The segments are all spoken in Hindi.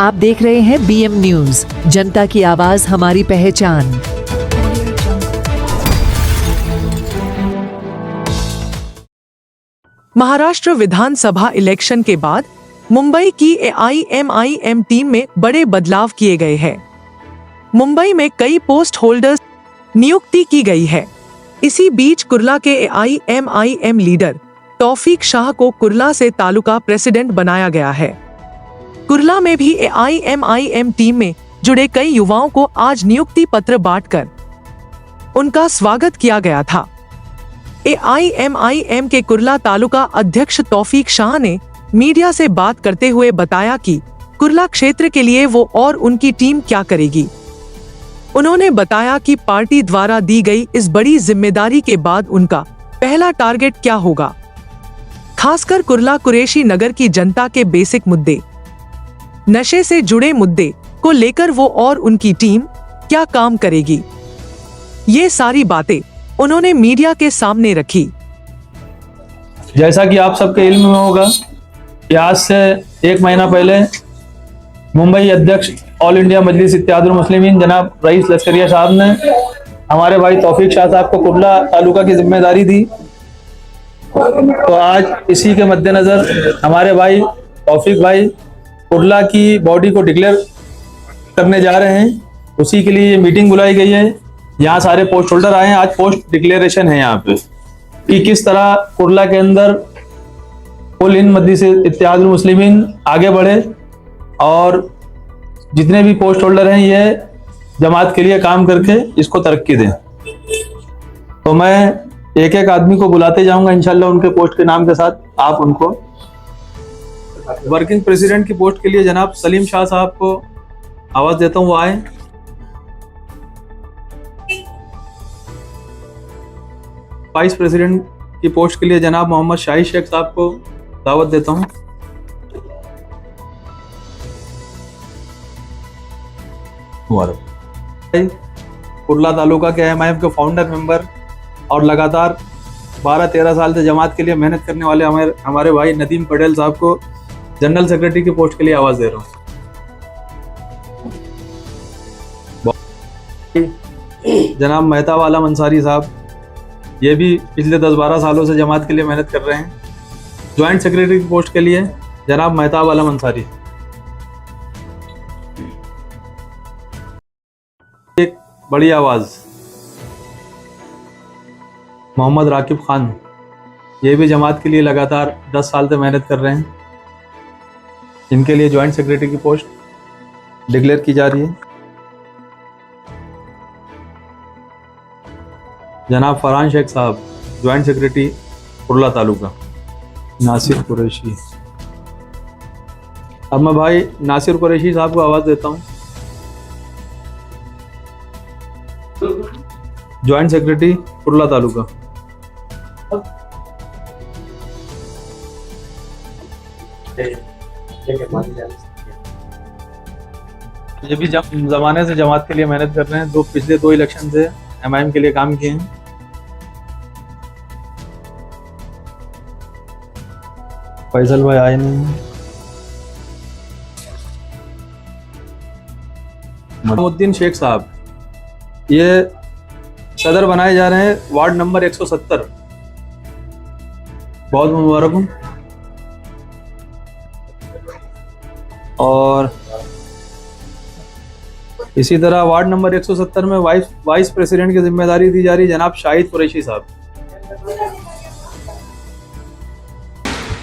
आप देख रहे हैं BM न्यूज, जनता की आवाज हमारी पहचान। महाराष्ट्र विधानसभा इलेक्शन के बाद मुंबई की AIMIM टीम में बड़े बदलाव किए गए हैं। मुंबई में कई पोस्ट होल्डर्स नियुक्ति की गई है। इसी बीच कुर्ला के AIMIM लीडर तौफीक शाह को कुर्ला से तालुका प्रेसिडेंट बनाया गया है। कुर्ला में भी AIMIM टीम में जुड़े कई युवाओं को आज नियुक्ति पत्र बांटकर उनका स्वागत किया गया था। AIMIM के कुर्ला तालुका अध्यक्ष तौफीक शाह ने मीडिया से बात करते हुए बताया कि कुर्ला क्षेत्र के लिए वो और उनकी टीम क्या करेगी। उन्होंने बताया कि पार्टी द्वारा दी गई इस बड़ी जिम्मेदारी के बाद उनका पहला टारगेट क्या होगा। खासकर कुर्ला कुरैशी नगर की जनता के बेसिक मुद्दे, नशे से जुड़े मुद्दे को लेकर वो और उनकी टीम क्या काम करेगी, ये सारी बातें उन्होंने मीडिया के सामने रखी। जैसा कि आप सबके इल्म में होगा कि आज से 1 महीना पहले मुंबई अध्यक्ष ऑल इंडिया मजलिस इत्तेहादुल मुस्लिमीन जनाब रईस लश्करिया साहब ने हमारे भाई तौफीक शाह साहब को कुर्ला तालुका की जिम्मेदारी दी। तो आज इसी के मद्देनजर हमारे भाई तौफीक भाई कुर्ला की बॉडी को डिक्लेयर करने जा रहे हैं। उसी के लिए ये मीटिंग बुलाई गई है। यहाँ सारे पोस्ट होल्डर आए हैं। आज पोस्ट डिक्लेरेशन है यहाँ पे कि किस तरह कुर्ला के अंदर ऑल हिंद मजलिस इत्तेहादुल मुस्लिमीन आगे बढ़े और जितने भी पोस्ट होल्डर हैं ये जमात के लिए काम करके इसको तरक्की दें। तो मैं एक एक आदमी को बुलाते जाऊंगा इंशाल्लाह उनके पोस्ट के नाम के साथ। आप उनको वर्किंग प्रेसिडेंट की पोस्ट के लिए जनाब सलीम शाह साहब को आवाज देता हूँ, वो आए। वाइस प्रेसिडेंट की पोस्ट के लिए जनाब मोहम्मद शाही शेख साहब को दावत देता हूँ। कुर्ला तालुका के AIMIM के फाउंडर मेंबर और लगातार 12-13 साल से जमात के लिए मेहनत करने वाले हमारे भाई नदीम पटेल साहब को जनरल सेक्रेटरी की पोस्ट के लिए आवाज दे रहा हूँ। जनाब मेहताब आलम अंसारी साहब, ये भी पिछले 10-12 सालों से जमात के लिए मेहनत कर रहे हैं। ज्वाइंट सेक्रेटरी की पोस्ट के लिए जनाब मेहताब आलम अंसारी। एक बड़ी आवाज मोहम्मद राकिब खान, ये भी जमात के लिए लगातार 10 साल से मेहनत कर रहे हैं। इनके लिए ज्वाइंट सेक्रेटरी की पोस्ट डिक्लेयर की जा रही है। जनाब फरहान शेख साहब, ज्वाइंट सेक्रेटरी कुर्ला तालुका। नासिर कुरैशी, अब मैं भाई नासिर कुरैशी साहब को आवाज देता हूँ, ज्वाइंट सेक्रेटरी कुर्ला तालुका। ये भी जमाने से जमात के लिए मेहनत कर रहे हैं। पिछले 2 इलेक्शन से AIMIM के लिए काम किए हैं। फैसल भाई आए नहीं। मोहम्मदुद्दीन शेख साहब, ये सदर बनाए जा रहे हैं वार्ड नंबर 170। बहुत मुबारक हूँ। और इसी तरह वार्ड नंबर 170 में वाइस प्रेसिडेंट की जिम्मेदारी दी जा रही जनाब शाहिद कुरैशी साहब।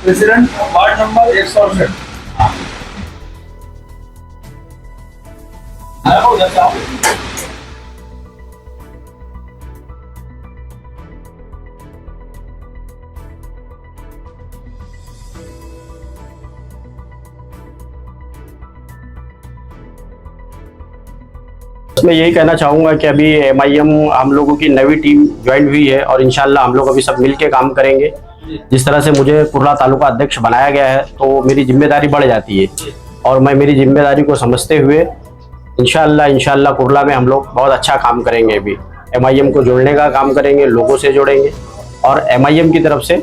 President ward number 168। मैं यही कहना चाहूँगा कि अभी AIMIM हम लोगों की नई टीम ज्वाइन हुई है और इंशाल्लाह हम लोग अभी सब मिल के काम करेंगे। जिस तरह से मुझे कुर्ला तालुका अध्यक्ष बनाया गया है तो मेरी जिम्मेदारी बढ़ जाती है और मैं मेरी जिम्मेदारी को समझते हुए इंशाल्लाह कुर्ला में हम लोग बहुत अच्छा काम करेंगे। अभी AIMIM को जोड़ने का काम करेंगे, लोगों से जोड़ेंगे और AIMIM की तरफ से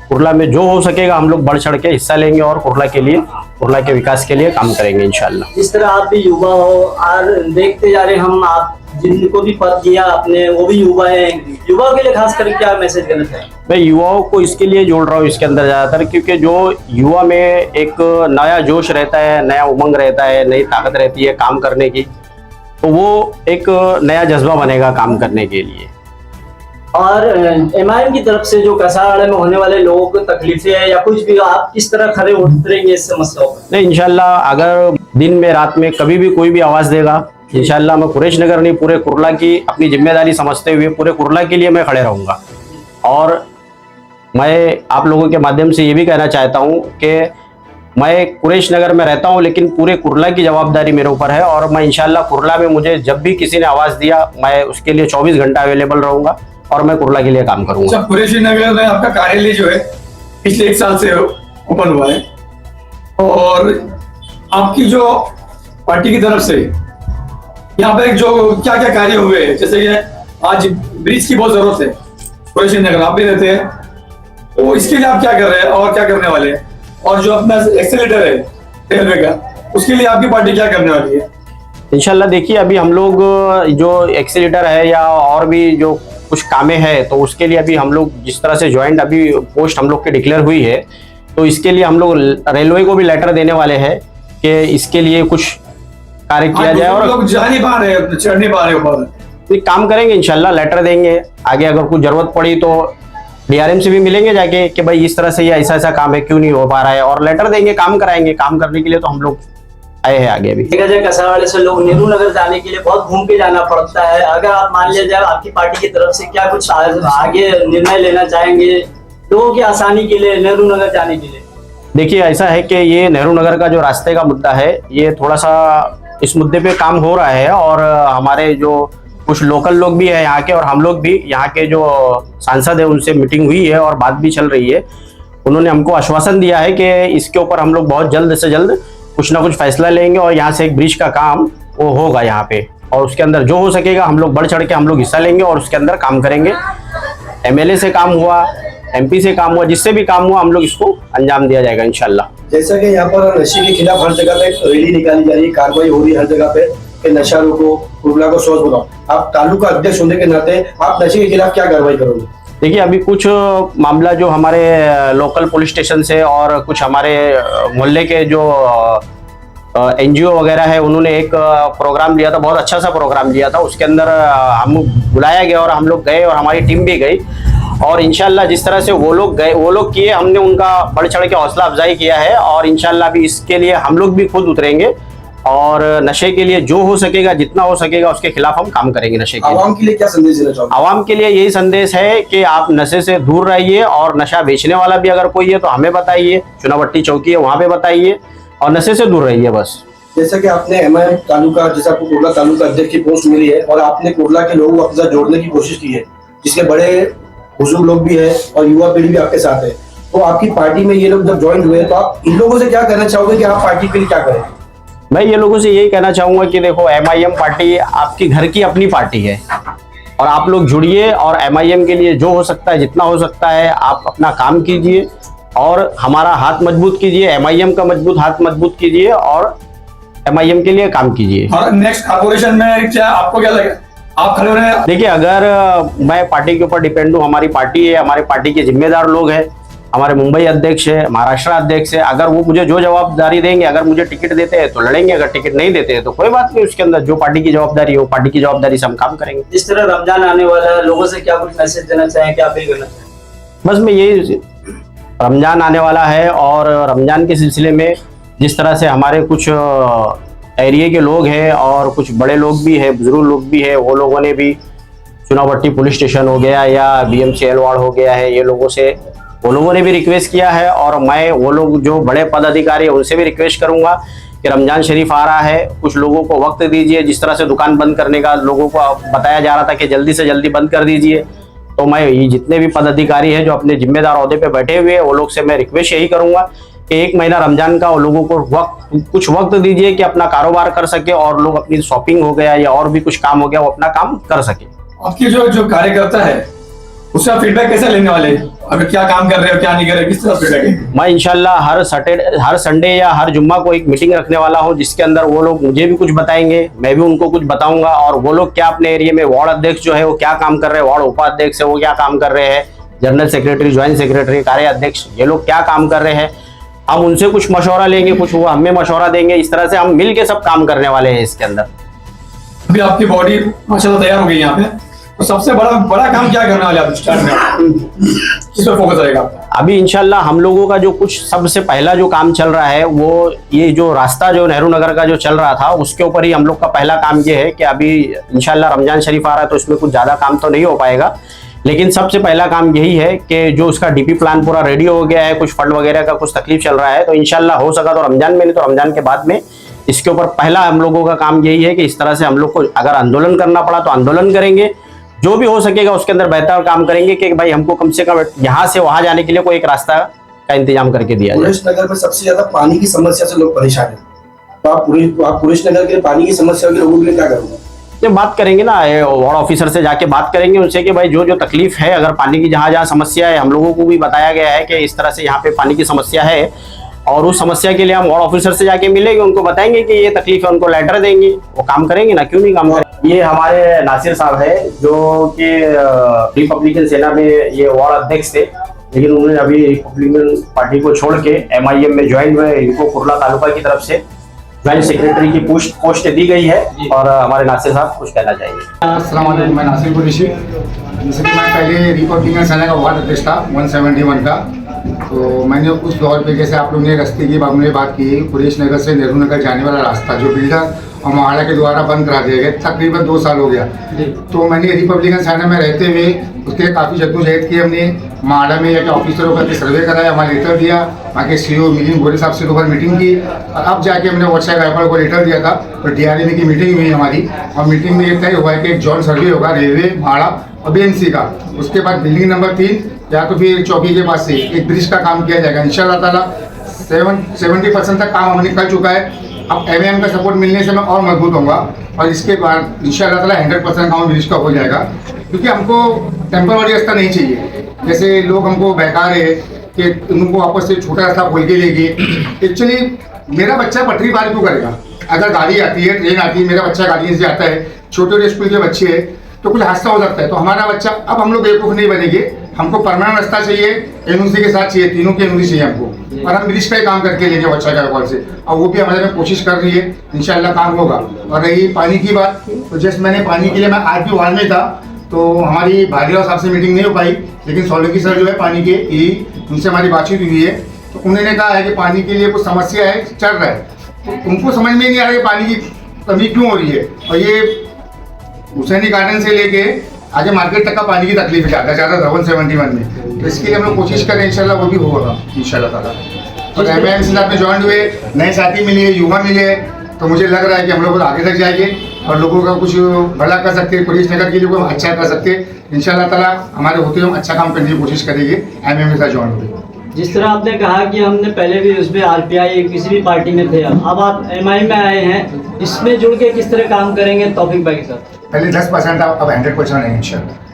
कुर्ला में जो हो सकेगा हम लोग बढ़ चढ़ के हिस्सा लेंगे और कुर्ला के विकास के लिए काम करेंगे इंशाल्लाह। जिस तरह आप भी युवा हो और देखते जा रहे हम, आप जिनको भी पद दिया आपने वो भी युवा है, युवाओं के लिए खास करके क्या मैसेज करना चाहिए? मैं युवाओं को इसके लिए जोड़ रहा हूँ इसके अंदर ज़्यादातर, क्योंकि जो युवा में एक नया जोश रहता है, नया उमंग रहता है, नई ताकत रहती है काम करने की, तो वो एक नया जज्बा बनेगा काम करने के लिए। और एमआईएम की तरफ से जो कसाड़ा में होने वाले लोगों को तकलीफें है या कुछ भी, आप किस तरह खड़े उतरेंगे इस समस्याओं पर? नहीं, इंशाल्लाह अगर दिन में रात में कभी भी कोई भी आवाज़ देगा, इंशाल्लाह मैं कुरैश नगर नहीं पूरे कुर्ला की अपनी जिम्मेदारी समझते हुए पूरे कुर्ला के लिए मैं खड़े रहूँगा। और मैं आप लोगों के माध्यम से ये भी कहना चाहता हूँ कि मैं कुरैश नगर में रहता हूँ, लेकिन पूरे कुर्ला की जवाबदारी मेरे ऊपर है और मैं इंशाल्लाह कुर्ला में मुझे जब भी किसी ने आवाज़ दिया मैं उसके लिए 24 घंटा अवेलेबल रहूँगा और मैं कुर्ला के लिए काम करूँगा। कुरैश नगर में आपका कार्यालय जो है पिछले 1 साल से ओपन हुआ है और आपकी जो पार्टी की तरफ से यहाँ पर जो क्या क्या कार्य हुए हैं, जैसे कि आज ब्रिज की बहुत जरूरत है, कुरैश नगर आप भी रहते हैं, तो इसके लिए आप क्या कर रहे हैं और क्या करने वाले हैं? और जो अपना एक्सेलेटर है रेलवे का, उसके लिए आपकी पार्टी क्या करने वाली है? इंशाल्लाह देखिए, अभी हम लोग जो एक्सेलेटर है या और भी जो कुछ कामें हैं, तो उसके लिए अभी हम लोग जिस तरह से ज्वाइंट अभी पोस्ट हम लोग की डिक्लेयर हुई है, तो इसके लिए हम लोग रेलवे को भी लेटर देने वाले हैं कि इसके लिए कुछ कार्य किया जाए। और लोग जा नहीं पा रहे, चढ़ नहीं पा रहे ऊपर, काम करेंगे इंशाल्लाह, लेटर देंगे। आगे अगर कुछ जरूरत पड़ी तो डीआरएम से भी मिलेंगे जाके कि भाई इस तरह से ये ऐसा ऐसा काम है, क्यों नहीं हो पा रहा है, और लेटर देंगे, काम कराएंगे। काम करने के लिए तो हम लोग आए हैं आगे। अभी देखा जाए कसावाड़े से लोग नेहरू नगर जाने के लिए बहुत घूम के जाना पड़ता है। अगर आप मान लिया जाए आपकी पार्टी की तरफ से क्या कुछ आगे निर्णय लेना चाहेंगे लोगों की आसानी के लिए नेहरू नगर जाने के लिए? देखिए, ऐसा है कि ये नेहरू नगर का जो रास्ते का मुद्दा है, ये थोड़ा सा इस मुद्दे पे काम हो रहा है और हमारे जो कुछ लोकल लोग भी हैं यहाँ के और हम लोग भी यहाँ के जो सांसद है उनसे मीटिंग हुई है और बात भी चल रही है। उन्होंने हमको आश्वासन दिया है कि इसके ऊपर हम लोग बहुत जल्द से जल्द कुछ ना कुछ फैसला लेंगे और यहाँ से एक ब्रिज का काम वो होगा यहाँ पे, और उसके अंदर जो हो सकेगा हम लोग बढ़ चढ़ के हम लोग हिस्सा लेंगे और उसके अंदर काम करेंगे। एमएलए से काम हुआ, एमपी से काम हुआ, जिससे भी काम हुआ हम लोग इसको अंजाम दिया जाएगा इंशाल्लाह। जैसा कि यहाँ पर नशे के खिलाफ हर जगह पे रैली निकाली जा रही है, कार्रवाई हो रही है हर जगह पे कि नशा रोको, कुर्ला को स्वच्छ बनाओ, आप तालुका अध्यक्ष होने के नाते आप नशे के खिलाफ क्या कार्रवाई करोगे? देखिए, अभी कुछ मामला जो हमारे लोकल पुलिस स्टेशन से और कुछ हमारे मोहल्ले के जो एनजीओ वगैरह है, उन्होंने एक प्रोग्राम लिया था, बहुत अच्छा सा प्रोग्राम लिया था। उसके अंदर हम बुलाया गया और हम लोग गए और हमारी टीम भी गई और इंशाल्लाह जिस तरह से वो लोग गए, वो लोग किए, हमने उनका बढ़ चढ़ के हौसला अफजाई किया है और इंशाल्लाह भी इसके लिए हम लोग भी खुद उतरेंगे और नशे के लिए जो हो सकेगा, जितना हो सकेगा उसके खिलाफ हम काम करेंगे। नशे के आवाम के लिए क्या संदेश देना चाहोगे? आवाम के लिए यही संदेश है कि आप नशे से दूर रहिए और नशा बेचने वाला भी अगर कोई है तो हमें बताइए, चुनावट्टी चौकी है वहाँ पे बताइए और नशे से दूर रहिए बस। जैसा कि आपने एमआईएम तालुका, जैसे आपको कुर्ला तालुका अध्यक्ष की पोस्ट मिली है और आपने कुर्ला के लोगों को अपने साथ जोड़ने की कोशिश की है, जिसके बड़े बुजुर्ग लोग भी है और युवा पीढ़ी भी आपके साथ है, तो आपकी पार्टी में ये लोग जब ज्वाइन हुए तो आप इन लोगों से क्या कहना चाहोगे कि आप पार्टी के लिए क्या करें? मैं ये लोगों से यही कहना चाहूंगा कि देखो, एमआईएम पार्टी आपकी घर की अपनी पार्टी है और आप लोग जुड़िए और एमआईएम के लिए जो हो सकता है, जितना हो सकता है आप अपना काम कीजिए और हमारा हाथ मजबूत कीजिए, एमआईएम का हाथ मजबूत कीजिए और एमआईएम के लिए काम कीजिए। और नेक्स्ट कॉर्पोरेशन में क्या आपको क्या लगे, आप खड़े होने? देखिए, अगर मैं पार्टी के ऊपर डिपेंड हूँ, हमारी पार्टी है, हमारे पार्टी के जिम्मेदार लोग हैं, हमारे मुंबई अध्यक्ष है, महाराष्ट्र अध्यक्ष है, अगर वो मुझे जो जवाबदारी देंगे, अगर मुझे टिकट देते हैं तो लड़ेंगे, अगर टिकट नहीं देते हैं तो कोई बात नहीं, उसके अंदर जो पार्टी की जवाबदारी है वो पार्टी की जवाबदारी से हम काम करेंगे। जिस तरह रमजान आने वाला है, लोगों से क्या कुछ मैसेज देना चाहें, क्या अपील करना चाहें? बस मैं यही, रमजान आने वाला है और रमजान के सिलसिले में जिस तरह से हमारे कुछ एरिया के लोग हैं और कुछ बड़े लोग भी हैं, बुजुर्ग लोग भी हैं, वो लोगों ने भी चुनावट्टी पुलिस स्टेशन हो गया या बीएमसी एलवाड़ हो गया है, ये लोगों से वो लोगों ने भी रिक्वेस्ट किया है और मैं वो लोग जो बड़े पदाधिकारी है उनसे भी रिक्वेस्ट करूंगा कि रमजान शरीफ आ रहा है, कुछ लोगों को वक्त दीजिए। जिस तरह से दुकान बंद करने का लोगों को बताया जा रहा था कि जल्दी से जल्दी बंद कर दीजिए, तो मैं ये जितने भी पदाधिकारी हैं जो अपने जिम्मेदार ओहदे पे बैठे हुए हैं वो लोग से मैं रिक्वेस्ट यही करूंगा कि 1 महीना रमजान का वो लोगों को कुछ वक्त दीजिए कि अपना कारोबार कर सके और लोग अपनी शॉपिंग हो गया या और भी कुछ काम हो गया वो अपना काम कर सके। आपकी जो कार्यकर्ता है उसका फीडबैक कैसे लेने वाले? अगर क्या काम कर रहे हो क्या नहीं कर रहे, किस तरह से लगेंगे? मैं इंशाल्लाह हर संडे या हर जुम्मा को एक मीटिंग रखने वाला हूं, जिसके अंदर वो लोग मुझे भी कुछ बताएंगे, मैं भी उनको कुछ बताऊंगा, और वो लोग क्या अपने एरिया में वार्ड अध्यक्ष जो है वो क्या काम कर रहे हैं, वार्ड उपाध्यक्ष है वो क्या काम कर रहे हैं, जनरल सेक्रेटरी, ज्वाइंट सेक्रेटरी, कार्याध्यक्ष, ये लोग क्या काम कर रहे हैं, हम उनसे कुछ मशवरा लेंगे, कुछ वो हमें मशवरा देंगे। इस तरह से हम मिल के सब काम करने वाले हैं इसके अंदर। अभी आपकी बॉडी माशाल्लाह तैयार हो गई यहाँ पे, तो सबसे बड़ा काम क्या करने वाले आप स्टार्ट में, किस पर फोकस रहेगा आपका? अभी इंशाल्लाह हम लोगों का जो कुछ सबसे पहला जो काम चल रहा है वो ये जो रास्ता जो नेहरू नगर का जो चल रहा था उसके ऊपर ही हम लोग का पहला काम ये है कि अभी इंशाल्लाह रमजान शरीफ आ रहा है तो इसमें कुछ ज़्यादा काम तो नहीं हो पाएगा, लेकिन सबसे पहला काम यही है कि जो उसका डीपी प्लान पूरा रेडी हो गया है, कुछ फंड वगैरह का कुछ तकलीफ चल रहा है, तो इंशाल्लाह हो सका तो रमजान में, नहीं तो रमजान के बाद में इसके ऊपर पहला हम लोगों का काम यही है कि इस तरह से हम लोग को अगर आंदोलन करना पड़ा तो आंदोलन करेंगे, जो भी हो सकेगा उसके अंदर बेहतर काम करेंगे कि भाई हमको कम से कम यहाँ से वहां जाने के लिए कोई एक रास्ता का इंतजाम करके दिया जाए। पुरेश नगर में सबसे ज्यादा पानी की समस्या से लोग परेशान हैं, तो आप पुरेश नगर के पानी की समस्या के लोगों के लिए क्या करोगे? ये बात करेंगे ना, वार्ड ऑफिसर से जाके बात करेंगे उनसे कि भाई जो जो तकलीफ है, अगर पानी की जहाँ जहाँ समस्या है, हम लोगों को भी बताया गया है कि इस तरह से यहाँ पे पानी की समस्या है, और उस समस्या के लिए हम वार्ड ऑफिसर से जाके मिलेंगे, उनको बताएंगे कि ये तकलीफ है, उनको लेटर देंगे, वो काम करेंगे ना, क्यों नहीं काम करेंगे। ये हमारे नासिर साहब है जो कि रिपब्लिकन सेना में ये वार्ड अध्यक्ष थे, लेकिन उन्होंने अभी रिपब्लिकन पार्टी को छोड़ के MIM में ज्वाइन हुए। इनको कुर्ला तालुका की तरफ से ज्वाइंट सेक्रेटरी की पोस्ट दी गई है, और हमारे नासिर साहब कुछ कहना चाहिए। अस्सलाम वालेकुम, मैं नासिर कुरैशी। जैसे कि मैं पहले रिपब्लिकन सेना का वार्ड अध्यक्ष था 171 का, तो मैंने उस दौर पे जैसे आप लोग ने रास्ते की हमने बात की, कुरैश नगर से नेहरू नगर जाने वाला रास्ता जो बिल्डर और महाड़ा के द्वारा बंद करा दिया गया, तकरीबन 2 साल हो गया। तो मैंने रिपब्लिकन सेना में रहते हुए उसके काफ़ी जद्दोजहद की, हमने महाड़ा में जाके ऑफिसरों का सर्वे कराया, वहाँ लेटर दिया, वहाँ के CO मिलिंद गोरे साहब से दोबार मीटिंग की, और अब जाके हमने व्हाट्सएप गायकवाड़ को लेटर दिया था, तो DRM की मीटिंग हुई हमारी, और मीटिंग में ये तय हुआ है कि एक जॉइंट सर्वे होगा रेलवे, महाड़ा और BMC का। उसके बाद बिल्डिंग नंबर 3 या तो फिर चौकी के पास से एक ब्रिज का काम किया जाएगा। इंशाल्लाह ताला 70% तक काम हमने कर चुका है। अब MIM का सपोर्ट मिलने से मैं और मजबूत होऊंगा, और इसके बाद इंशाल्लाह ताला 100% काम ब्रिज का हो जाएगा, क्योंकि हमको टेम्पररी रास्ता नहीं चाहिए। जैसे लोग हमको बहका रहे कि उनको वापस से छोटा रास्ता खोल के लेंगे। एक्चुअली मेरा बच्चा पटरी पार क्यों करेगा? अगर गाड़ी आती है, ट्रेन आती है, मेरा बच्चा गाड़ी से आता है, छोटे स्कूल के बच्चे हैं, तो कुछ हादसा हो सकता है। तो हमारा बच्चा, अब हम लोग बेवकूफ़ नहीं बनेंगे, हमको परमानेंट रास्ता चाहिए, NOC के साथ चाहिए, तीनों के NOC चाहिए हमको, और हम ब्रिज पे काम करके लेंगे बच्चा का कॉल से, और वो भी हमारे में कोशिश कर रही है, इंशाल्लाह काम होगा। और रही पानी की बात, तो जैसे मैंने पानी के लिए मैं आज भी वार्ड में था, तो हमारी भागीराव साहब से मीटिंग नहीं हो पाई, लेकिन सोलंकी सर जो है पानी के उनसे हमारी बातचीत हुई है, तो उन्होंने कहा है कि पानी के लिए कुछ समस्या है, चल रहा है, तो उनको समझ में नहीं आ रहा है पानी की कमी क्यों हो रही है। और ये हुसैनी गार्डन से लेके आगे मार्केट तक का पानी की तकलीफ है ज़्यादा 171 में, तो इसके लिए हम लोग कोशिश करें, इंशाल्लाह वो भी होगा इंशाल्लाह ताला। और MIM से साथ में ज्वाइन हुए, नए साथी मिले, युवा मिले, तो मुझे लग रहा है कि हम लोग आगे तक जाएंगे और लोगों का कुछ भला कर सकते हैं, पुलिस नगर के लिए हम अच्छा कर सकते हैं। इंशाल्लाह ताला हमारे होते हम अच्छा काम करने की कोशिश करेंगे MIM के साथ ज्वाइन होकर। जिस तरह आपने कहा कि हमने पहले भी उसमें RPI किसी भी पार्टी में थे, अब आप MIM में आए हैं, इसमें जुड़ के किस तरह काम करेंगे तौफीक भाई के साथ? पहले 10% था, अब 100% है इंशाल्लाह।